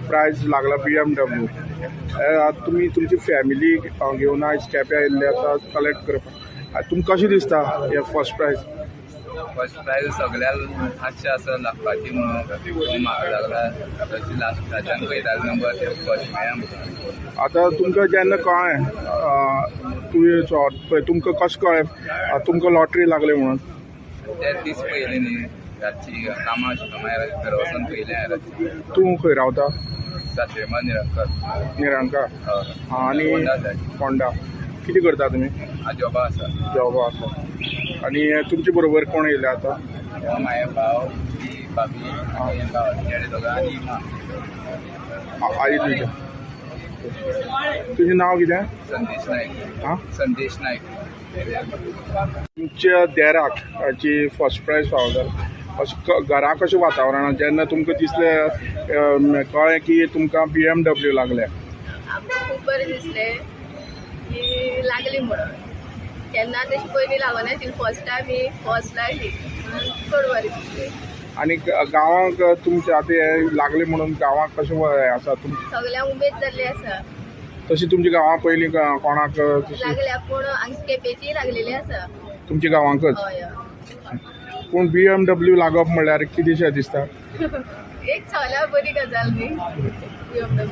Price लागला BMW. तुम्ही तुमची फॅमिली घेऊन आज केप्यां आयिल्ले आसा कलेक्ट करपाक. तुमकां कशें दिसता हे फर्स्ट प्राइज? फर्स्ट प्राइज सगळ्यांक मातशें आसा लागपाची म्हणून म्हाका लागला. तशी लास्टाच्यान पयता नंबर ते फर्स्ट मेळ्ळा. आतां तुमकां जेन्ना कळ्ळें तुमकां कशें कळ्ळें तुमकां लॉटरी लागली म्हणून? ते दीस पयलीं न्ही रातची कामां आशिल्लो मागीर घरा वचून पयलें हांवें रातची. तूं खंय रावता? सातेमा निरंकर. निरांका आनी हय. फोंडा. कितें करता तुमी? जॉबा आसा. जॉबा आसा. आनी तुमचे बरोबर कोण येयले आतां? म्हाजे भाव ती भाभी आनी भावाची चेडे दोगां आनी आई तुजें. तुजें नांव कितें? संदेश नायक. आं? संदेश नायक. तुमच्या देराक हाची फर्स्ट प्राइज फावो जाला. अशें घरा कशें वातावरण जेन्ना तुमकां दिसलें कळ्ळें की तुमकां BMW लागल्या? आमकां खूब बरें दिसलें की लागली म्हणून. केन्ना तशी पयलीं लागोनाशिल्ली. फर्स्ट टायम ही फर्स्ट लायली म्हणून चड बरें दिसलें. आनी गांवांक तुमच्या आतां हे लागले म्हणून गांवांक कशें हें आसा सगळ्यांक उमेद जाल्ली आसा. तशी तुमच्या गांवां पयलीं कोणाक लागल्या पूण हांगा केपेची लागलेली आसा. तुमच्या गांवांकच? हय पूण BMW लागप म्हणल्यार कितेंशें दिसता? एक सगळ्याक बरी गजाल न्ही BMW.